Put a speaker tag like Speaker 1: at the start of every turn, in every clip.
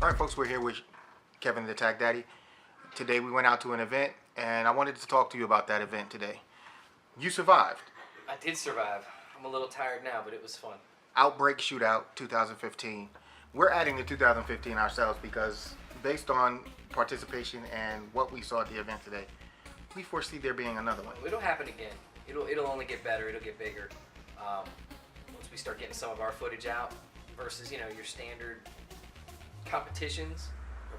Speaker 1: All right, folks, we're here with Kevin the TacDaddy. Today we went out to an event, and I wanted to talk to you about that event today. You survived.
Speaker 2: I did survive. I'm a little tired now, but it was fun.
Speaker 1: Outbreak Shootout 2015. We're adding the 2015 ourselves because based on participation and what we saw at the event today, we foresee there being another one.
Speaker 2: It'll happen again. It'll only get better. It'll get bigger. Once we start getting some of our footage out versus, your standard competitions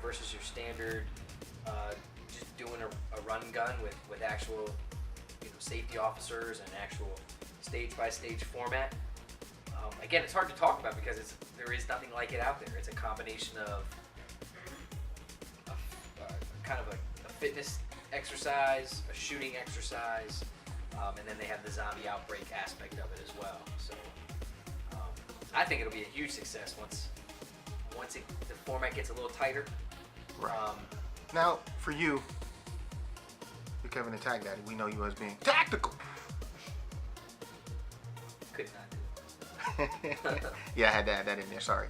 Speaker 2: versus your standard just doing a run and gun with actual safety officers and actual stage by stage format. Again, it's hard to talk about because there is nothing like it out there. It's a combination of kind of a fitness exercise, a shooting exercise, and then they have the zombie outbreak aspect of it as well. So I think it'll be a huge success once the format gets a little tighter.
Speaker 1: Right. Now, for you, you're Kevin the TacDaddy. We know you as being tactical.
Speaker 2: Could not do it.
Speaker 1: Yeah, I had to add that in there. Sorry.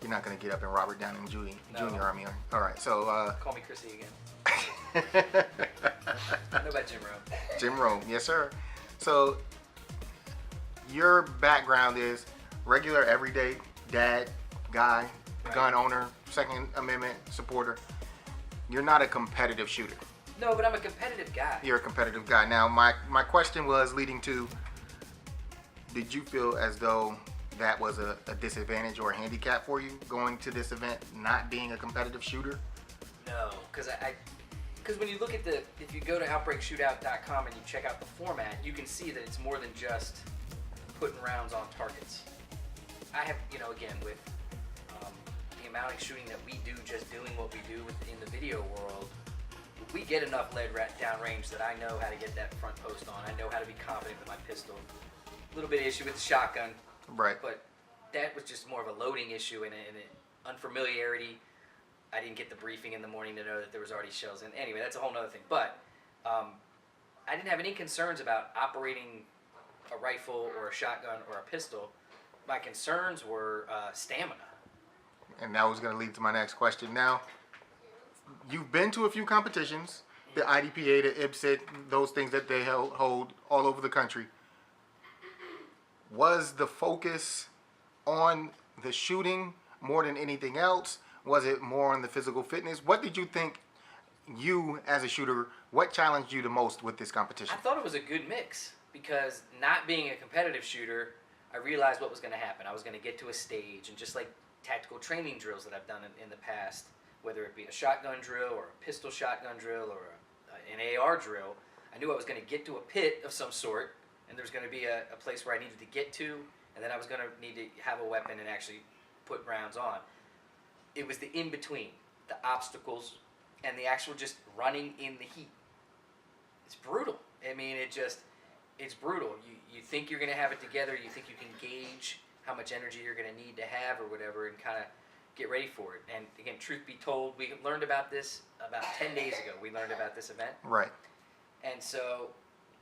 Speaker 1: You're not going to get up and Robert Downey Jr. on me. All right, so...
Speaker 2: Call me Chrissy again. I know about Jim Rome.
Speaker 1: Jim Rome, yes, sir. So, your background is regular, everyday dad, guy,
Speaker 2: right.
Speaker 1: Gun owner, Second Amendment supporter. You're not a competitive shooter.
Speaker 2: No, but I'm a competitive guy.
Speaker 1: You're a competitive guy. Now, my question was leading to, did you feel as though that was a disadvantage or a handicap for you going to this event, not being a competitive shooter?
Speaker 2: No, because when you look at if you go to OutbreakShootout.com and you check out the format, you can see that it's more than just putting rounds on targets. I have, again, with the amount of shooting that we do, just doing what we do in the video world, we get enough lead down range that I know how to get that front post on. I know how to be confident with my pistol. A little bit of issue with the shotgun.
Speaker 1: Right.
Speaker 2: But that was just more of a loading issue and an unfamiliarity. I didn't get the briefing in the morning to know that there was already shells in. Anyway, that's a whole nother thing. But I didn't have any concerns about operating a rifle or a shotgun or a pistol. My concerns were stamina.
Speaker 1: And that was going to lead to my next question. Now, you've been to a few competitions, the IDPA, the IPSIT, those things that they hold all over the country. Was the focus on the shooting more than anything else? Was it more on the physical fitness? What did you think, you as a shooter, what challenged you the most with this competition?
Speaker 2: I thought it was a good mix because not being a competitive shooter, I realized what was going to happen. I was going to get to a stage, and just like tactical training drills that I've done in the past, whether it be a shotgun drill or a pistol shotgun drill or an AR drill, I knew I was going to get to a pit of some sort, and there was going to be a place where I needed to get to, and then I was going to need to have a weapon and actually put rounds on. It was the in-between, the obstacles, and the actual just running in the heat. It's brutal. I mean, it's brutal. You think you're going to have it together. You think you can gauge how much energy you're going to need to have or whatever and kind of get ready for it. And again, truth be told, we learned about this about 10 days ago. We learned about this event.
Speaker 1: Right.
Speaker 2: And so,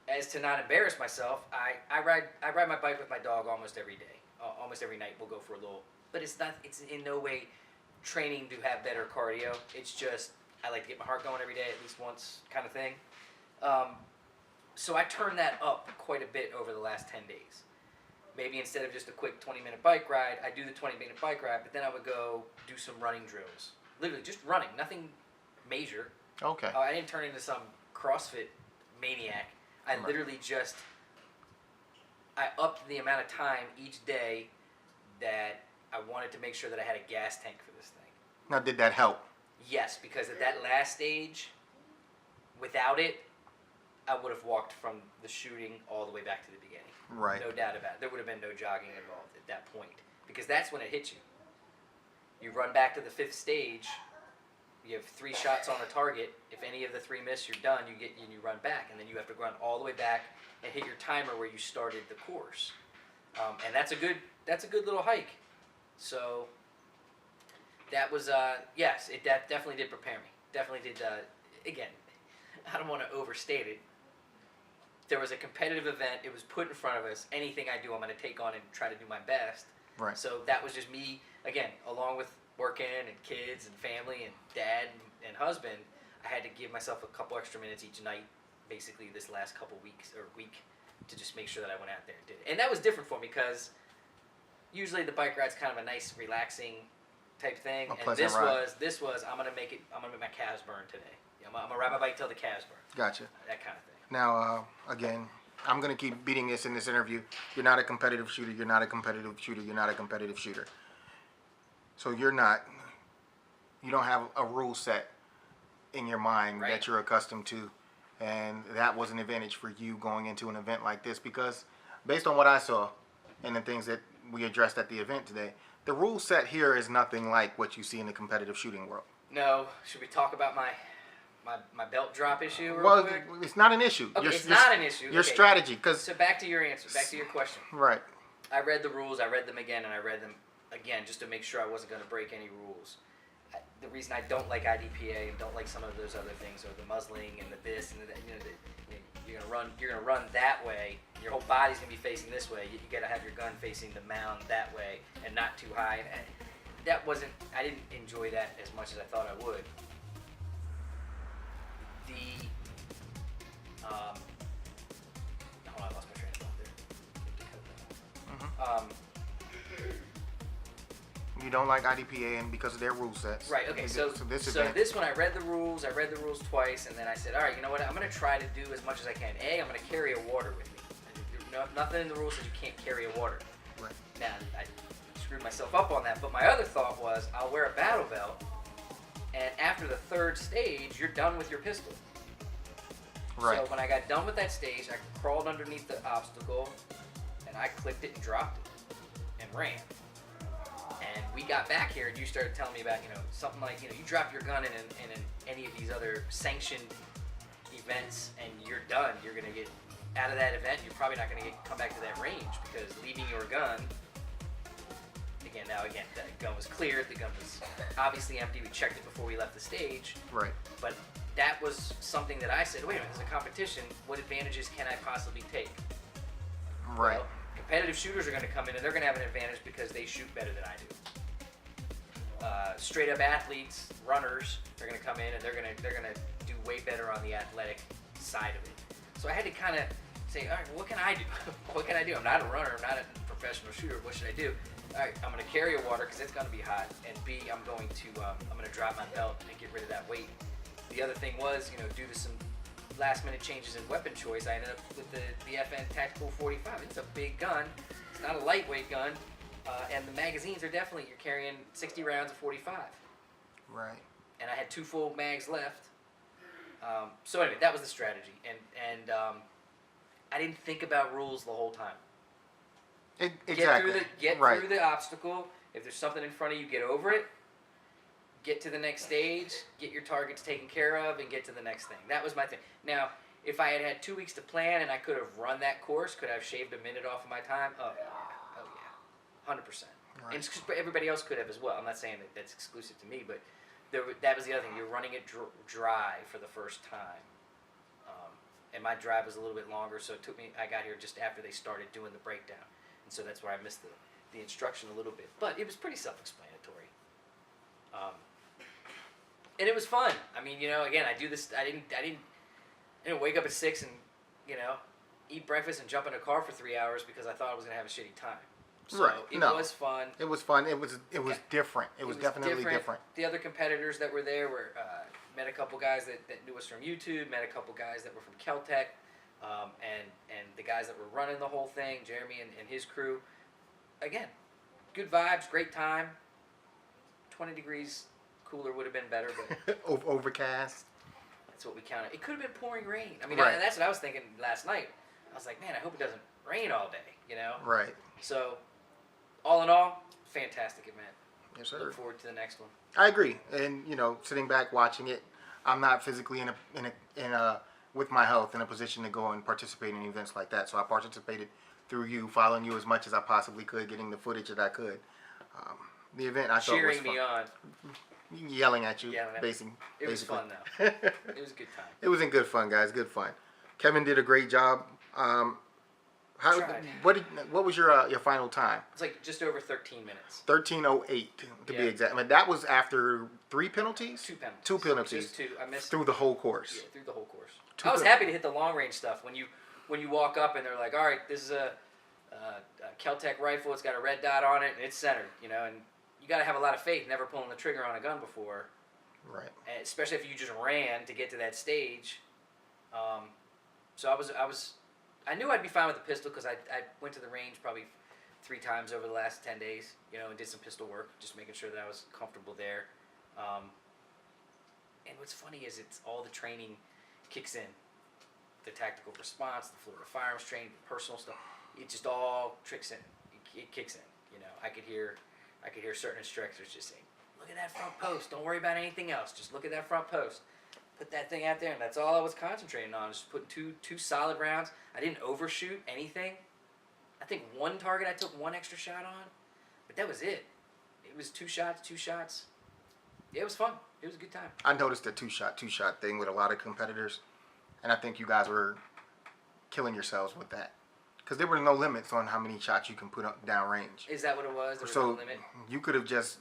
Speaker 2: as to not embarrass myself, I ride my bike with my dog almost every day. Almost every night we'll go for a little. But it's in no way training to have better cardio. It's just I like to get my heart going every day at least once kind of thing. So I turned that up quite a bit over the last 10 days. Maybe instead of just a quick 20-minute bike ride, I do the 20-minute bike ride, but then I would go do some running drills. Literally just running, nothing major.
Speaker 1: Okay.
Speaker 2: I didn't turn into some CrossFit maniac. I
Speaker 1: Right.
Speaker 2: literally just, I upped the amount of time each day that I wanted to make sure that I had a gas tank for this thing.
Speaker 1: Now, did that help?
Speaker 2: Yes, because at that last stage, without it, I would have walked from the shooting all the way back to the beginning.
Speaker 1: Right.
Speaker 2: No doubt about it. There would have been no jogging involved at that point. Because that's when it hits you. You run back to the fifth stage, you have 3 shots on a target. If any of the 3 miss, you're done. You run back, and then you have to run all the way back and hit your timer where you started the course. And that's a good little hike. So that was yes, it definitely did prepare me. Definitely did. Again, I don't want to overstate it. There was a competitive event. It was put in front of us. Anything I do, I'm going to take on and try to do my best.
Speaker 1: Right.
Speaker 2: So that was just me, again, along with working and kids and family and dad and husband, I had to give myself a couple extra minutes each night, basically this last couple weeks or week, to just make sure that I went out there and did it. And that was different for me because usually the bike ride's kind of a nice, relaxing type thing, and this was I'm gonna make my calves burn today. I'm gonna ride my bike till the calves burn.
Speaker 1: Gotcha.
Speaker 2: That kind of thing.
Speaker 1: Now, again, I'm going to keep beating this in this interview. You're not a competitive shooter. You're not a competitive shooter. You're not a competitive shooter. So you don't have a rule set in your mind that you're accustomed to. And that was an advantage for you going into an event like this because based on what I saw and the things that we addressed at the event today, the rule set here is nothing like what you see in the competitive shooting world.
Speaker 2: No. Should we talk about my belt drop issue
Speaker 1: Well,
Speaker 2: quick?
Speaker 1: it's not an issue.
Speaker 2: Okay, it's not an issue.
Speaker 1: Your strategy.
Speaker 2: So back to your answer, back to your question.
Speaker 1: Right.
Speaker 2: I read the rules, I read them again, and I read them again just to make sure I wasn't going to break any rules. The reason I don't like IDPA and don't like some of those other things are the muzzling and the this and the, you're gonna run that way. Your whole body's gonna be facing this way. You got to have your gun facing the mound that way and not too high. And I didn't enjoy that as much as I thought I would. I lost my train of thought there.
Speaker 1: You don't like IDPA and because of their rule sets.
Speaker 2: Right, okay, so this one I read the rules twice, and then I said, all right, you know what, I'm going to try to do as much as I can. I'm going to carry a water with me. Nothing in the rules says you can't carry a water.
Speaker 1: Right.
Speaker 2: Now, I screwed myself up on that, but my other thought was, I'll wear a battle belt, and after the third stage, you're done with your pistol.
Speaker 1: Right.
Speaker 2: So when I got done with that stage, I crawled underneath the obstacle, and I clicked it and dropped it, and ran. And we got back here, and you started telling me about, something like, you drop your gun in any of these other sanctioned events, and you're done. You're going to get out of that event. You're probably not going to come back to that range because leaving your gun. Again, the gun was cleared. The gun was obviously empty. We checked it before we left the stage.
Speaker 1: Right.
Speaker 2: But that was something that I said, wait a minute, there's a competition. What advantages can I possibly take?
Speaker 1: Right.
Speaker 2: Well, competitive shooters are going to come in and they're going to have an advantage because they shoot better than I do. Straight up athletes, runners, they're going to come in and they're going to do way better on the athletic side of it. So I had to kind of say, all right, what can I do? What can I do? I'm not a runner. I'm not a professional shooter. What should I do? All right, I'm going to carry a water because it's going to be hot, and B, I'm going to drop my belt and get rid of that weight. The other thing was, due to some last-minute changes in weapon choice, I ended up with the FN Tactical 45. It's a big gun. It's not a lightweight gun, and the magazines are definitely, you're carrying 60 rounds of 45.
Speaker 1: Right.
Speaker 2: And I had 2 full mags left. So anyway, that was the strategy, and I didn't think about rules the whole time.
Speaker 1: Exactly.
Speaker 2: Get through the obstacle. If there's something in front of you, get over it. Get to the next stage. Get your targets taken care of, and get to the next thing. That was my thing. Now, if I had had 2 weeks to plan and I could have run that course, could I have shaved a minute off of my time? Oh yeah, 100%.
Speaker 1: Right.
Speaker 2: And everybody else could have as well. I'm not saying that that's exclusive to me, but that was the other thing. You're running it dry for the first time. And my drive was a little bit longer, so I got here just after they started doing the breakdown. And so that's where I missed the instruction a little bit. But it was pretty self-explanatory. And it was fun. I mean, again, I do this. I didn't wake up at 6 and eat breakfast and jump in a car for 3 hours because I thought I was gonna have a shitty time. So
Speaker 1: right.
Speaker 2: It was fun.
Speaker 1: It was fun. It was different. It was definitely different.
Speaker 2: The other competitors that were there were met a couple guys that knew us from YouTube. Met a couple guys that were from Caltech. And the guys that were running the whole thing, Jeremy and his crew. Again, good vibes, great time. 20 degrees cooler would have been better, but
Speaker 1: overcast.
Speaker 2: That's what we counted. It could have been pouring rain. I mean,
Speaker 1: right.
Speaker 2: That's what I was thinking last night. I was like, man, I hope it doesn't rain all day,
Speaker 1: Right.
Speaker 2: So, all in all, fantastic event.
Speaker 1: Yes, sir.
Speaker 2: Look forward to the next one.
Speaker 1: I agree, and sitting back watching it, I'm not physically with my health in a position to go and participate in events like that. So I participated through you, following you as much as I possibly could, getting the footage that I could. The event I thought was fun.
Speaker 2: Cheering me on.
Speaker 1: Yelling at you,
Speaker 2: basically. It was fun though. It was a good time.
Speaker 1: It was in good fun, guys. Good fun. Kevin did a great job.
Speaker 2: Tried.
Speaker 1: What was your final time?
Speaker 2: It's like just over 13 minutes.
Speaker 1: 13:08 to be
Speaker 2: Yeah.
Speaker 1: exact. I mean, that was after 3 penalties.
Speaker 2: Two penalties.
Speaker 1: Two penalties.
Speaker 2: Just two. I missed
Speaker 1: through the whole course.
Speaker 2: Yeah, through the whole course.
Speaker 1: Two
Speaker 2: I was
Speaker 1: penalties.
Speaker 2: happy to hit the long range stuff when you walk up and they're like, all right, this is a Kel-Tec rifle. It's got a red dot on it and it's centered. And you got to have a lot of faith. Never pulling the trigger on a gun before.
Speaker 1: Right.
Speaker 2: And especially if you just ran to get to that stage. So I knew I'd be fine with the pistol because I went to the range probably 3 times over the last 10 days, and did some pistol work, just making sure that I was comfortable there. And what's funny is it's all the training kicks in. The tactical response, the Florida firearms training, the personal stuff, it just all tricks in. It kicks in. I could hear certain instructors just saying, look at that front post. Don't worry about anything else. Just look at that front post. Put that thing out there, and that's all I was concentrating on. Just put two solid rounds. I didn't overshoot anything. I think one target I took 1 extra shot on, but that was it. It was 2 shots. Yeah, it was fun. It was a good time.
Speaker 1: I noticed the two shot thing with a lot of competitors, and I think you guys were killing yourselves with that because there were no limits on how many shots you can put up downrange.
Speaker 2: Is that what it was? There was
Speaker 1: So
Speaker 2: no limit?
Speaker 1: you could have just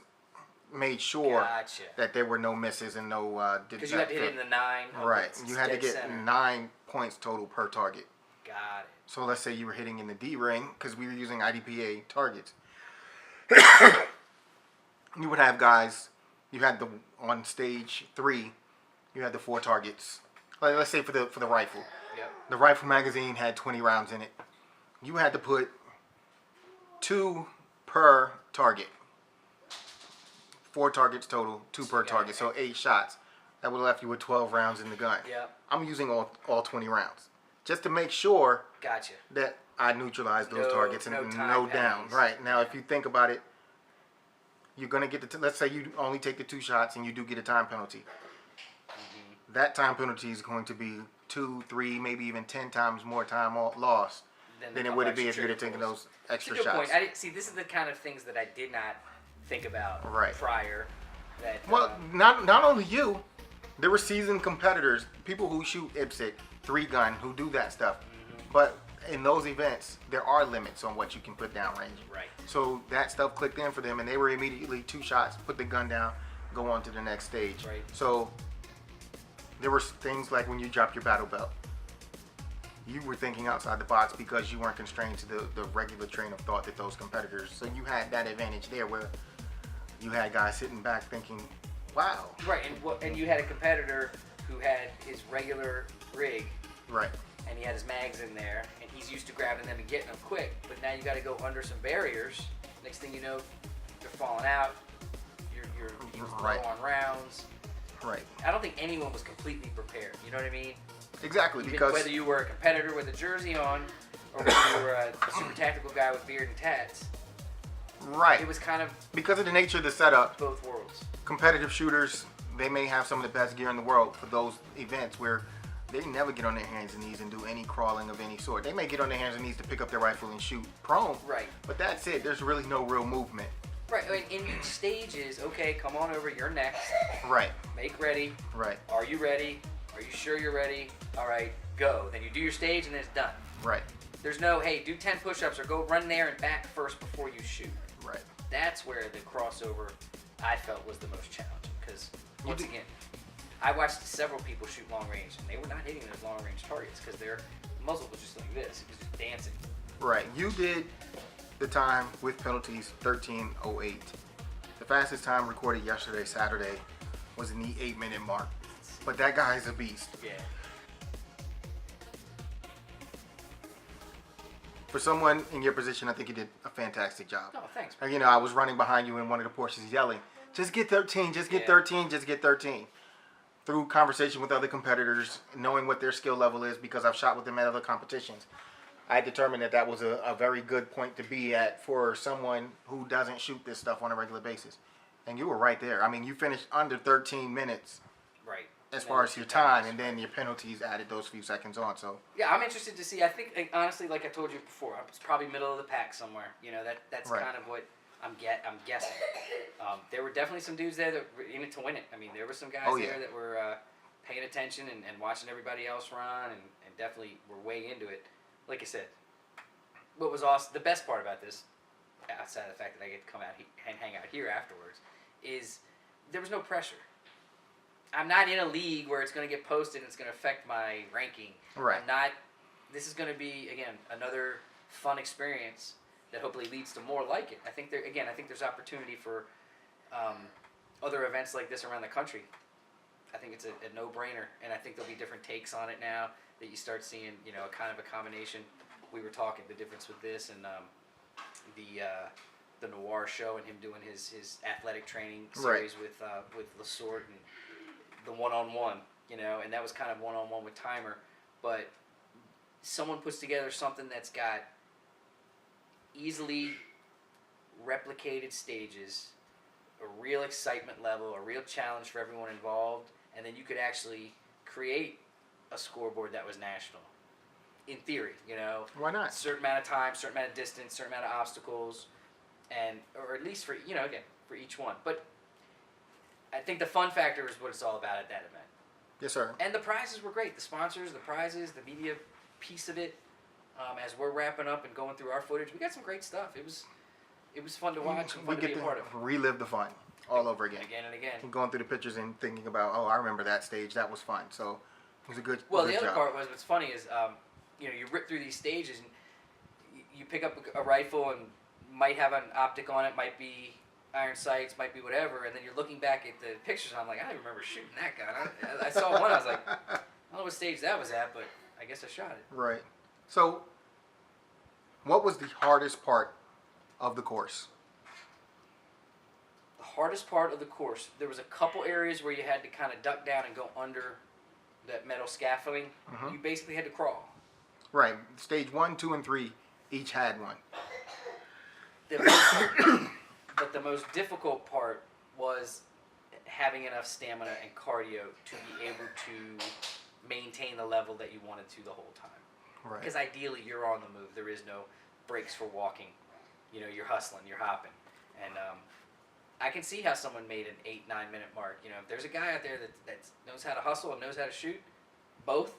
Speaker 1: made sure
Speaker 2: Gotcha.
Speaker 1: that there were no misses and no.
Speaker 2: Because you had to hit it in the 9.
Speaker 1: Right. You had to
Speaker 2: dead
Speaker 1: get
Speaker 2: center.
Speaker 1: 9 points total per target.
Speaker 2: Got it.
Speaker 1: So let's say you were hitting in the D ring because we were using IDPA targets. You would have guys. You had on stage 3. You had the 4 targets. Like, let's say for the rifle.
Speaker 2: Yep.
Speaker 1: The rifle magazine had 20 rounds in it. You had to put 2 per target. 4 targets total, 2 per target, so 8 shots. That would have left you with 12 rounds in the gun.
Speaker 2: Yep.
Speaker 1: I'm using all 20 rounds just to make sure
Speaker 2: Gotcha.
Speaker 1: that I neutralized those targets and
Speaker 2: no time
Speaker 1: no down.
Speaker 2: penalties.
Speaker 1: Right now, if you think about it, you're gonna get let's say you only take the 2 shots and you do get a time penalty.
Speaker 2: Mm-hmm.
Speaker 1: That time penalty is going to be 2, 3, maybe even 10 times more time lost than it would be if you would have taken those extra
Speaker 2: That's a good
Speaker 1: shots.
Speaker 2: point. I didn't see. This is the kind of things that I did not think about prior. That
Speaker 1: Well, not only you, there were seasoned competitors, people who shoot IPSC, 3-gun, who do that stuff.
Speaker 2: Mm-hmm.
Speaker 1: But in those events, there are limits on what you can put downrange.
Speaker 2: Right.
Speaker 1: So that stuff clicked in for them, and they were immediately 2 shots, put the gun down, go on to the next stage.
Speaker 2: Right.
Speaker 1: So there were things like when you drop your battle belt, you were thinking outside the box because you weren't constrained to the regular train of thought that those competitors. So you had that advantage there where you had guys sitting back thinking, wow.
Speaker 2: Right, and you had a competitor who had his regular rig,
Speaker 1: Right.
Speaker 2: and he had his mags in there, and he's used to grabbing them and getting them quick. But now you got to go under some barriers. Next thing you know, they're falling out. You're low on rounds.
Speaker 1: Right.
Speaker 2: I don't think anyone was completely prepared. You know what I mean?
Speaker 1: Exactly,
Speaker 2: Even
Speaker 1: because
Speaker 2: whether you were a competitor with a jersey on, or whether you were a super tactical guy with beard and tats,
Speaker 1: right.
Speaker 2: it was kind of
Speaker 1: Because of the nature of the setup,
Speaker 2: both worlds.
Speaker 1: competitive shooters, they may have some of the best gear in the world for those events where they never get on their hands and knees and do any crawling of any sort. They may get on their hands and knees to pick up their rifle and shoot prone.
Speaker 2: Right.
Speaker 1: But that's it. There's really no real movement.
Speaker 2: Right. I mean, in each stage is, okay, come on over, you're next.
Speaker 1: Right.
Speaker 2: Make ready.
Speaker 1: Right.
Speaker 2: Are you ready? Are you sure you're ready? All right, go. Then you do your stage and then it's done.
Speaker 1: Right.
Speaker 2: There's no, hey, do 10 push-ups or go run there and back first before you shoot.
Speaker 1: Right.
Speaker 2: That's where the crossover, I felt, was the most challenging. Because, once again, I watched several people shoot long range, and they were not hitting those long range targets because their muzzle was just like this. It was just dancing.
Speaker 1: Right. You did the time with penalties 13:08. The fastest time recorded yesterday, Saturday, was in the 8-minute mark. But that guy is a beast.
Speaker 2: Yeah.
Speaker 1: For someone in your position, I think you did a fantastic job.
Speaker 2: Oh, thanks.
Speaker 1: You know, I was running behind you in one of the Porsches yelling, just get 13, just get 13, just get 13. Through conversation with other competitors, knowing what their skill level is, because I've shot with them at other competitions, I determined that was a very good point to be at for someone who doesn't shoot this stuff on a regular basis. And you were right there. I mean, you finished under 13 minutes.
Speaker 2: Right.
Speaker 1: As far as your time, and then your penalties added those few seconds on. So
Speaker 2: yeah, I'm interested to see. I think, honestly, like I told you before, it's probably middle of the pack somewhere. You know, that's
Speaker 1: Right.
Speaker 2: kind of what I'm guessing. There were definitely some dudes there that were in it to win it. I mean, there were some guys there that were paying attention and watching everybody else run, and definitely were way into it. Like I said, what was awesome, the best part about this, outside of the fact that I get to come out and hang out here afterwards, is there was no pressure. I'm not in a league where it's going to get posted and it's going to affect my ranking.
Speaker 1: Right.
Speaker 2: I'm not. This is going to be, again, another fun experience that hopefully leads to more like it. I think there's opportunity for other events like this around the country. I think it's a no-brainer, and I think there'll be different takes on it now that you start seeing, a kind of a combination. We were talking the difference with this and the Noir show and him doing his athletic training series with Lesort and the one-on-one, and that was kind of one-on-one with timer, but someone puts together something that's got easily replicated stages, a real excitement level, a real challenge for everyone involved, and then you could actually create a scoreboard that was national. In theory,
Speaker 1: Why not?
Speaker 2: Certain amount of time, certain amount of distance, certain amount of obstacles, or at least for for each one. But I think the fun factor is what it's all about at that event.
Speaker 1: Yes, sir.
Speaker 2: And the prizes were great. The sponsors, the prizes, the media piece of it. As we're wrapping up and going through our footage, we got some great stuff. It was fun to watch and fun to be a part of.
Speaker 1: Relive the fun all over again.
Speaker 2: Again and again.
Speaker 1: And going through the pictures and thinking about, I remember that stage. That was fun. So it was a good.
Speaker 2: Well,
Speaker 1: good
Speaker 2: the other
Speaker 1: job.
Speaker 2: part was what's funny is, you rip through these stages and you pick up a rifle and might have an optic on it, might be iron sights, might be whatever, and then you're looking back at the pictures and I'm like, I don't remember shooting that gun. I saw one, I was like, I don't know what stage that was at, but I guess I shot it.
Speaker 1: Right. So, what was the hardest part of the course?
Speaker 2: The hardest part of the course, there was a couple areas where you had to kind of duck down and go under that metal scaffolding.
Speaker 1: Mhm.
Speaker 2: You basically had to crawl.
Speaker 1: Right. Stage 1, 2, and 3 each had one.
Speaker 2: But the most difficult part was having enough stamina and cardio to be able to maintain the level that you wanted to the whole time.
Speaker 1: Right.
Speaker 2: Because ideally you're on the move. There is no breaks for walking. You're hustling, you're hopping. And I can see how someone made an 8-9 minute mark. If there's a guy out there that knows how to hustle and knows how to shoot, both,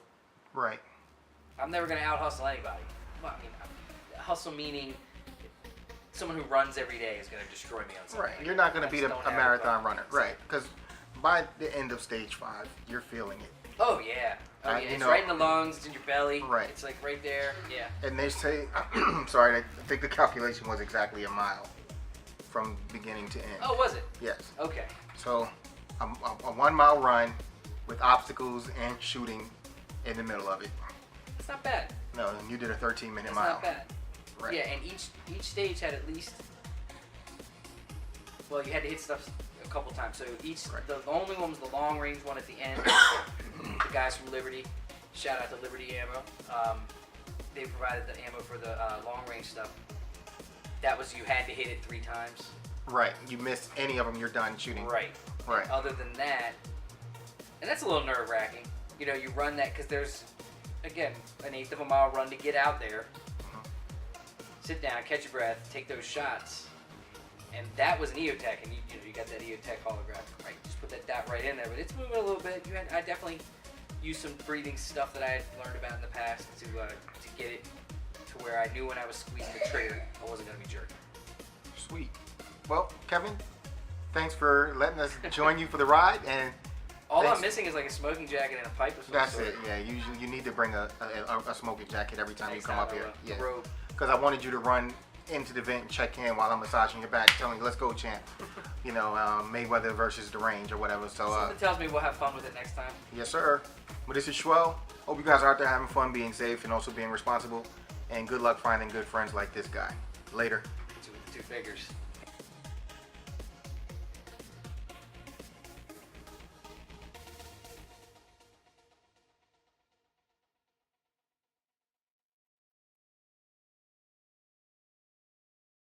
Speaker 1: Right.
Speaker 2: I'm never going to out hustle anybody. Well, hustle meaning someone who runs every day is going to destroy me on something.
Speaker 1: Right. You're not going to beat a
Speaker 2: don't have
Speaker 1: marathon
Speaker 2: the
Speaker 1: runner. Right. Because by the end of stage 5, you're feeling it.
Speaker 2: Oh yeah. Oh yeah. It's right in the lungs. It's in your belly.
Speaker 1: Right.
Speaker 2: It's like right there. Yeah.
Speaker 1: And they say, sorry, I think the calculation was exactly a mile from beginning to end.
Speaker 2: Oh, was it?
Speaker 1: Yes.
Speaker 2: Okay.
Speaker 1: So a 1 mile run with obstacles and shooting in the middle of it.
Speaker 2: It's not bad.
Speaker 1: No, and you did a 13-minute
Speaker 2: It's
Speaker 1: mile.
Speaker 2: not bad.
Speaker 1: Right.
Speaker 2: Yeah, and each stage had at least. Well, you had to hit stuff a couple times. So
Speaker 1: Right.
Speaker 2: the only one was the long range one at the end. The guys from Liberty, shout out to Liberty Ammo. They provided the ammo for the long range stuff. That was you had to hit it 3 times.
Speaker 1: Right. You miss any of them, you're done shooting.
Speaker 2: Right.
Speaker 1: Right.
Speaker 2: And other than that, and that's a little nerve wracking. You run that because there's, again, an 1/8 of a mile run to get out there. Sit down, catch your breath, take those shots, and that was an EOTech, and you got that EOTech holographic, right? Just put that dot right in there, but it's moving a little bit. I definitely used some breathing stuff that I had learned about in the past to get it to where I knew when I was squeezing the trigger, I wasn't going to be jerking.
Speaker 1: Sweet. Well, Kevin, thanks for letting us join you for the ride, and
Speaker 2: All
Speaker 1: thanks.
Speaker 2: I'm missing is like a smoking jacket and a pipe of some
Speaker 1: That's
Speaker 2: sort.
Speaker 1: it. Yeah, you need to bring a smoking jacket every time
Speaker 2: Next
Speaker 1: you come
Speaker 2: time
Speaker 1: up here.
Speaker 2: a
Speaker 1: Yeah.
Speaker 2: robe.
Speaker 1: Because I wanted you to run into the vent and check in while I'm massaging your back, telling you, let's go, champ. Mayweather versus the range or whatever. So,
Speaker 2: Something tells me we'll have fun with it next time.
Speaker 1: yes, sir. Well, this is Schwell. Hope you guys are out there having fun, being safe, and also being responsible. And good luck finding good friends like this guy. Later.
Speaker 2: Two figures.